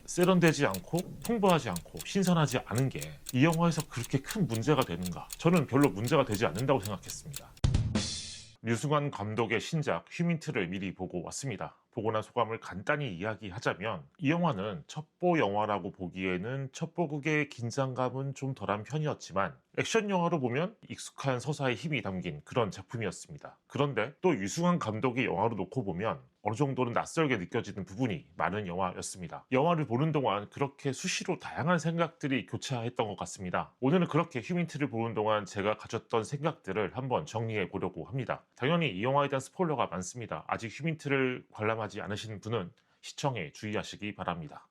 세련되지 않고 풍부하지 않고 신선하지 않은 게 이 영화에서 그렇게 큰 문제가 되는가? 저는 별로 문제가 되지 않는다고 생각했습니다. 류승환 감독의 신작 휴민트를 미리 보고 왔습니다. 보고 난 소감을 간단히 이야기하자면 이 영화는 첩보 영화라고 보기에는 첩보극의 긴장감은 좀 덜한 편이었지만 액션 영화로 보면 익숙한 서사의 힘이 담긴 그런 작품이었습니다. 그런데 또 유승환 감독의 영화로 놓고 보면 어느 정도는 낯설게 느껴지는 부분이 많은 영화였습니다. 영화를 보는 동안 그렇게 수시로 다양한 생각들이 교차했던 것 같습니다. 오늘은 그렇게 휴민트를 보는 동안 제가 가졌던 생각들을 한번 정리해 보려고 합니다. 당연히 이 영화에 대한 스포일러가 많습니다. 아직 휴민트를 관람하지 않으신 분은 시청에 주의하시기 바랍니다.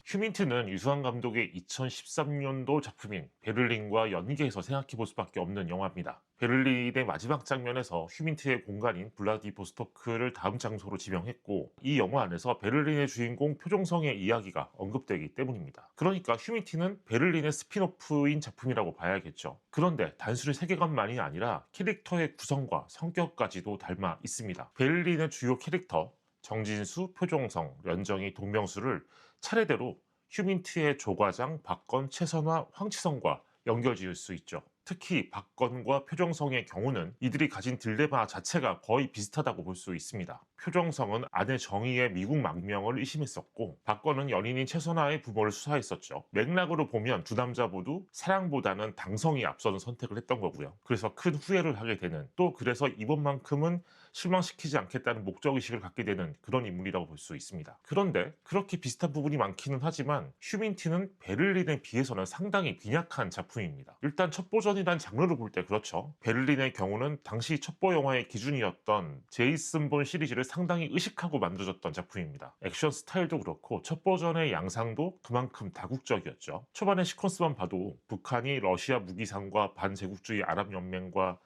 휴민트는 유승환 감독의 2013년도 작품인 베를린과 연계해서 생각해 볼 수밖에 없는 영화입니다. 베를린의 마지막 장면에서 휴민트의 공간인 블라디보스토크를 다음 장소로 지명했고 이 영화 안에서 베를린의 주인공 표종성의 이야기가 언급되기 때문입니다. 그러니까 휴민트는 베를린의 스핀오프인 작품이라고 봐야겠죠. 그런데 단순히 세계관만이 아니라 캐릭터의 구성과 성격까지도 닮아 있습니다. 베를린의 주요 캐릭터 정진수, 표종성, 련정이, 동명수를 차례대로 휴민트의 조과장, 박건, 최선화, 황치성과 연결지을 수 있죠. 특히 박건과 표정성의 경우는 이들이 가진 딜레마 자체가 거의 비슷하다고 볼 수 있습니다. 표정성은 아내 정의의 미국 망명을 의심했었고 박건은 연인인 최선화의 부모를 수사했었죠. 맥락으로 보면 두 남자 모두 사랑보다는 당성이 앞서는 선택을 했던 거고요. 그래서 큰 후회를 하게 되는, 또 그래서 이번만큼은 실망시키지 않겠다는 목적의식을 갖게 되는 그런 인물이라고 볼 수 있습니다. 그런데 그렇게 비슷한 부분이 많기는 하지만 휴민트는 베를린에 비해서는 상당히 빈약한 작품입니다. 일단 첩보전이란 장르를 볼 때 그렇죠. 베를린의 경우는 당시 첩보 영화의 기준이었던 제이슨 본 시리즈를 상당히 의식하고 만들어졌던 작품입니다. 액션 스타일도 그렇고 첩보전의 양상도 그만큼 다국적이었죠. 초반의 시퀀스만 봐도 북한이 러시아 무기상과 반제국주의 아랍연맹과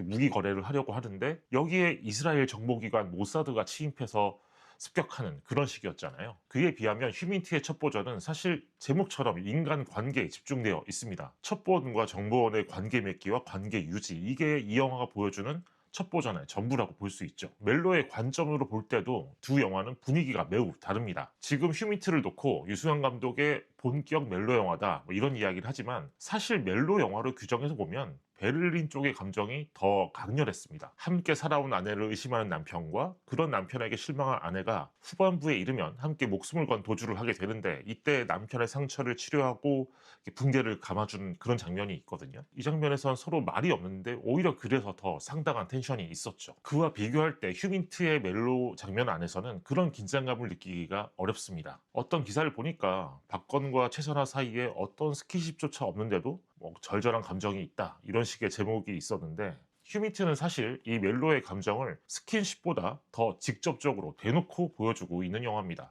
무기 거래를 하려고 하는데 여기에 이스라엘 정보기관 모사드가 침입해서 습격하는 그런 식이었잖아요. 그에 비하면 휴민트의 첩보전은 사실 제목처럼 인간 관계에 집중되어 있습니다. 첩보원과 정보원의 관계 맺기와 관계 유지, 이게 이 영화가 보여주는 첩보전의 전부라고 볼 수 있죠. 멜로의 관점으로 볼 때도 두 영화는 분위기가 매우 다릅니다. 지금 휴민트를 놓고 유승환 감독의 본격 멜로 영화다 이런 이야기를 하지만 사실 멜로 영화로 규정해서 보면 베를린 쪽의 감정이 더 강렬했습니다. 함께 살아온 아내를 의심하는 남편과 그런 남편에게 실망한 아내가 후반부에 이르면 함께 목숨을 건 도주를 하게 되는데 이때 남편의 상처를 치료하고 붕대를 감아주는 그런 장면이 있거든요. 이 장면에선 서로 말이 없는데 오히려 그래서 더 상당한 텐션이 있었죠. 그와 비교할 때 휴민트의 멜로 장면 안에서는 그런 긴장감을 느끼기가 어렵습니다. 어떤 기사를 보니까 박건과 최선화 사이에 어떤 스킨십조차 없는데도 절절한 감정이 있다, 이런 식의 제목이 있었는데 휴민트는 사실 이 멜로의 감정을 스킨십보다 더 직접적으로 대놓고 보여주고 있는 영화입니다.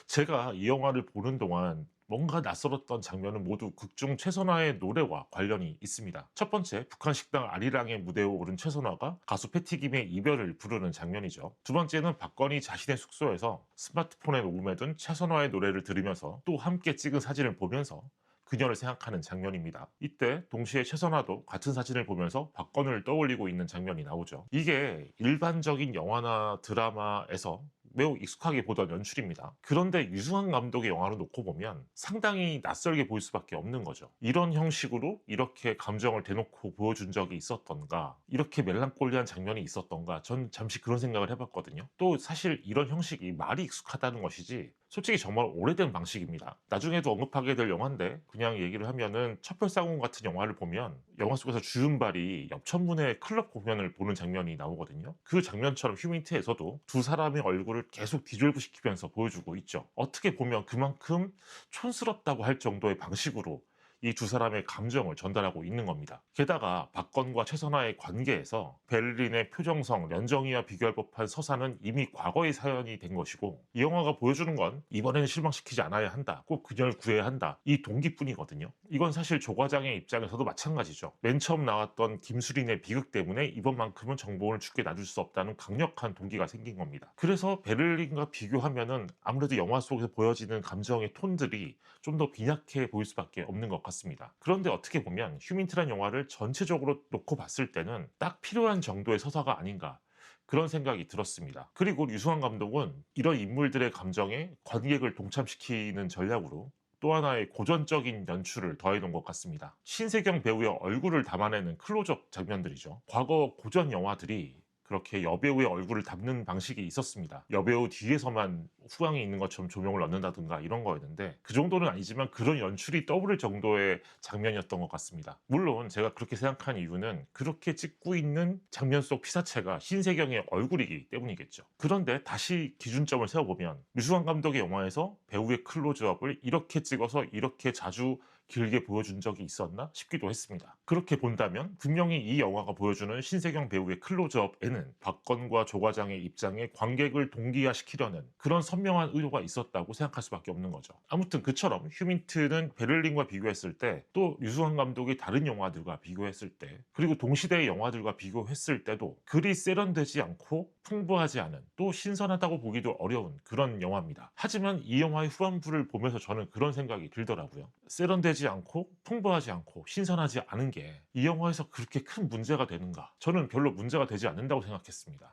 제가 이 영화를 보는 동안 뭔가 낯설었던 장면은 모두 극중 최선화의 노래와 관련이 있습니다. 첫 번째, 북한 식당 아리랑의 무대에 오른 최선화가 가수 패티김의 이별을 부르는 장면이죠. 두 번째는 박건이 자신의 숙소에서 스마트폰에 녹음해둔 최선화의 노래를 들으면서 또 함께 찍은 사진을 보면서 그녀를 생각하는 장면입니다. 이때 동시에 최선화도 같은 사진을 보면서 박건을 떠올리고 있는 장면이 나오죠. 이게 일반적인 영화나 드라마에서 매우 익숙하게 보던 연출입니다. 그런데 유승환 감독의 영화를 놓고 보면 상당히 낯설게 보일 수밖에 없는 거죠. 이런 형식으로 이렇게 감정을 대놓고 보여준 적이 있었던가, 이렇게 멜랑콜리한 장면이 있었던가, 전 잠시 그런 생각을 해봤거든요. 또 사실 이런 형식이 말이 익숙하다는 것이지 솔직히 정말 오래된 방식입니다. 나중에도 언급하게 될 영화인데 그냥 얘기를 하면은 첩별상공 같은 영화를 보면 영화 속에서 주윤발이 옆천문의 클럽 공연을 보는 장면이 나오거든요. 그 장면처럼 휴민트에서도 두 사람의 얼굴을 계속 뒤돌부시키면서 보여주고 있죠. 어떻게 보면 그만큼 촌스럽다고 할 정도의 방식으로 이 두 사람의 감정을 전달하고 있는 겁니다. 게다가 박건과 최선화의 관계에서 베를린의 표정성, 련정이와 비교할 법한 서사는 이미 과거의 사연이 된 것이고 이 영화가 보여주는 건 이번에는 실망시키지 않아야 한다, 꼭 그녀를 구해야 한다, 이 동기뿐이거든요. 이건 사실 조 과장의 입장에서도 마찬가지죠. 맨 처음 나왔던 김수린의 비극 때문에 이번만큼은 정보를 죽게 놔둘 수 없다는 강력한 동기가 생긴 겁니다. 그래서 베를린과 비교하면은 아무래도 영화 속에서 보여지는 감정의 톤들이 좀 더 빈약해 보일 수밖에 없는 것 같습니다. 그런데 어떻게 보면 휴민트란 영화를 전체적으로 놓고 봤을 때는 딱 필요한 정도의 서사가 아닌가, 그런 생각이 들었습니다. 그리고 류승환 감독은 이런 인물들의 감정에 관객을 동참시키는 전략으로 또 하나의 고전적인 연출을 더해놓은 것 같습니다. 신세경 배우의 얼굴을 담아내는 클로즈업 장면들이죠. 과거 고전 영화들이 그렇게 여배우의 얼굴을 담는 방식이 있었습니다. 여배우 뒤에서만 후광이 있는 것처럼 조명을 넣는다든가 이런 거였는데 그 정도는 아니지만 그런 연출이 떠오를 정도의 장면이었던 것 같습니다. 물론 제가 그렇게 생각한 이유는 그렇게 찍고 있는 장면 속 피사체가 신세경의 얼굴이기 때문이겠죠. 그런데 다시 기준점을 세워보면 류승환 감독의 영화에서 배우의 클로즈업을 이렇게 찍어서 이렇게 자주 길게 보여준 적이 있었나 싶기도 했습니다. 그렇게 본다면 분명히 이 영화가 보여주는 신세경 배우의 클로즈업에는 박건과 조 과장의 입장에 관객을 동기화시키려는 그런 선명한 의도가 있었다고 생각할 수밖에 없는 거죠. 아무튼 그처럼 휴민트는 베를린과 비교했을 때 또 류승환 감독이 다른 영화들과 비교했을 때 그리고 동시대의 영화들과 비교했을 때도 그리 세련되지 않고 풍부하지 않은 또 신선하다고 보기도 어려운 그런 영화입니다. 하지만 이 영화의 후반부를 보면서 저는 그런 생각이 들더라고요. 세련되지 않고 풍부하지 않고 신선하지 않은 게 이 영화에서 그렇게 큰 문제가 되는가? 저는 별로 문제가 되지 않는다고 생각했습니다.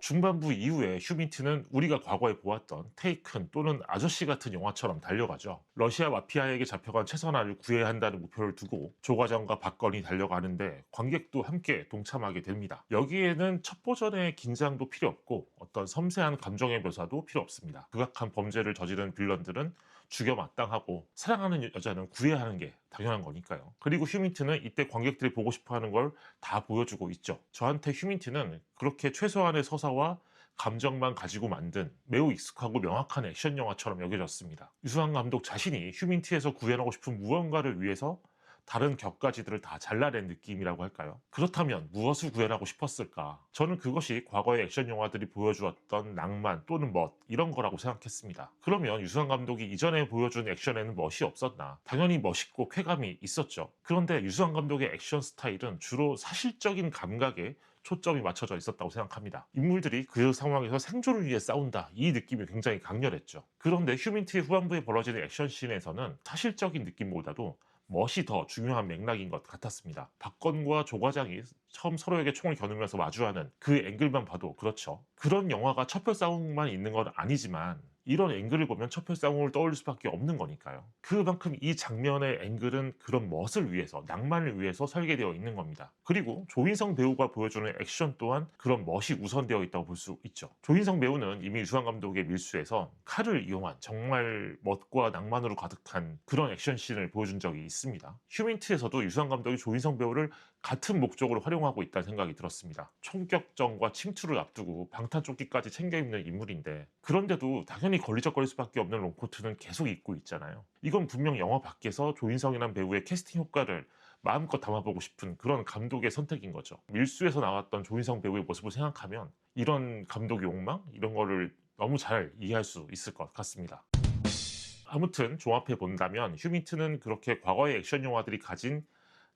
중반부 이후에 휴민트는 우리가 과거에 보았던 테이큰 또는 아저씨 같은 영화처럼 달려가죠. 러시아 마피아에게 잡혀간 최선아를 구해야 한다는 목표를 두고 조 과장과 박건이 달려가는데 관객도 함께 동참하게 됩니다. 여기에는 첫 버전의 긴장도 필요 없고 어떤 섬세한 감정의 묘사도 필요 없습니다. 극악한 범죄를 저지른 빌런들은 죽여 마땅하고 사랑하는 여자는 구해야 하는 게 당연한 거니까요. 그리고 휴민트는 이때 관객들이 보고 싶어하는 걸 다 보여주고 있죠. 저한테 휴민트는 그렇게 최소한의 서사와 감정만 가지고 만든 매우 익숙하고 명확한 액션 영화처럼 여겨졌습니다. 유승환 감독 자신이 휴민트에서 구현하고 싶은 무언가를 위해서 다른 격가지들을 다 잘라낸 느낌이라고 할까요? 그렇다면 무엇을 구현하고 싶었을까? 저는 그것이 과거의 액션 영화들이 보여주었던 낭만 또는 멋 이런 거라고 생각했습니다. 그러면 유승환 감독이 이전에 보여준 액션에는 멋이 없었나? 당연히 멋있고 쾌감이 있었죠. 그런데 유승환 감독의 액션 스타일은 주로 사실적인 감각에 초점이 맞춰져 있었다고 생각합니다. 인물들이 그 상황에서 생존을 위해 싸운다 이 느낌이 굉장히 강렬했죠. 그런데 휴민트의 후반부에 벌어지는 액션씬에서는 사실적인 느낌보다도 멋이 더 중요한 맥락인 것 같았습니다. 박건과 조 과장이 처음 서로에게 총을 겨누면서 마주하는 그 앵글만 봐도 그렇죠. 그런 영화가 첩혈 싸움만 있는 건 아니지만 이런 앵글을 보면 첩혈 싸움을 떠올릴 수밖에 없는 거니까요. 그만큼 이 장면의 앵글은 그런 멋을 위해서 낭만을 위해서 설계되어 있는 겁니다. 그리고 조인성 배우가 보여주는 액션 또한 그런 멋이 우선되어 있다고 볼 수 있죠. 조인성 배우는 이미 유승환 감독의 밀수에서 칼을 이용한 정말 멋과 낭만으로 가득한 그런 액션씬을 보여준 적이 있습니다. 휴민트에서도 유승환 감독이 조인성 배우를 같은 목적으로 활용하고 있다는 생각이 들었습니다. 총격전과 침투를 앞두고 방탄조끼까지 챙겨 입는 인물인데 그런데도 당연히 걸리적거릴 수밖에 없는 롱코트는 계속 입고 있잖아요. 이건 분명 영화 밖에서 조인성이란 배우의 캐스팅 효과를 마음껏 담아보고 싶은 그런 감독의 선택인 거죠. 밀수에서 나왔던 조인성 배우의 모습을 생각하면 이런 감독의 욕망? 이런 거를 너무 잘 이해할 수 있을 것 같습니다. 아무튼 종합해 본다면 휴민트는 그렇게 과거의 액션 영화들이 가진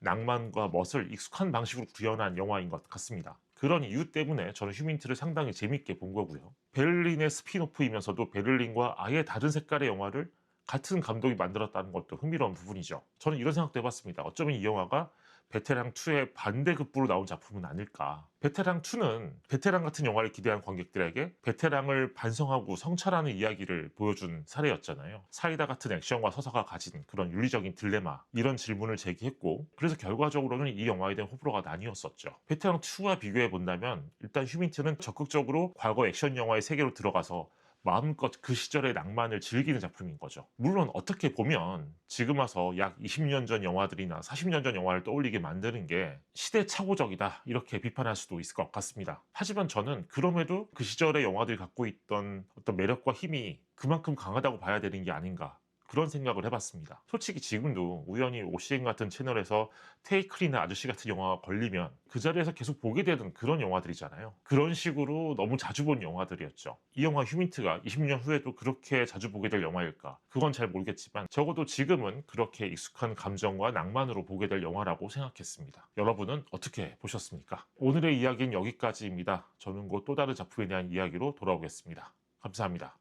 낭만과 멋을 익숙한 방식으로 구현한 영화인 것 같습니다. 그런 이유 때문에 저는 휴민트를 상당히 재밌게 본 거고요. 베를린의 스피노프이면서도 베를린과 아예 다른 색깔의 영화를 같은 감독이 만들었다는 것도 흥미로운 부분이죠. 저는 이런 생각도 해봤습니다. 어쩌면 이 영화가 베테랑2의 반대급부로 나온 작품은 아닐까. 베테랑2는 베테랑 같은 영화를 기대한 관객들에게 베테랑을 반성하고 성찰하는 이야기를 보여준 사례였잖아요. 사이다 같은 액션과 서사가 가진 그런 윤리적인 딜레마 이런 질문을 제기했고 그래서 결과적으로는 이 영화에 대한 호불호가 나뉘었었죠. 베테랑2와 비교해 본다면 일단 휴민트는 적극적으로 과거 액션 영화의 세계로 들어가서 마음껏 그 시절의 낭만을 즐기는 작품인 거죠. 물론 어떻게 보면 지금 와서 약 20년 전 영화들이나 40년 전 영화를 떠올리게 만드는 게 시대착오적이다 이렇게 비판할 수도 있을 것 같습니다. 하지만 저는 그럼에도 그 시절의 영화들이 갖고 있던 어떤 매력과 힘이 그만큼 강하다고 봐야 되는 게 아닌가 그런 생각을 해봤습니다. 솔직히 지금도 우연히 OCN 같은 채널에서 테이클이나 아저씨 같은 영화가 걸리면 그 자리에서 계속 보게 되는 그런 영화들이잖아요. 그런 식으로 너무 자주 본 영화들이었죠. 이 영화 휴민트가 20년 후에도 그렇게 자주 보게 될 영화일까? 그건 잘 모르겠지만 적어도 지금은 그렇게 익숙한 감정과 낭만으로 보게 될 영화라고 생각했습니다. 여러분은 어떻게 보셨습니까? 오늘의 이야기는 여기까지입니다. 저는 곧 또 다른 작품에 대한 이야기로 돌아오겠습니다. 감사합니다.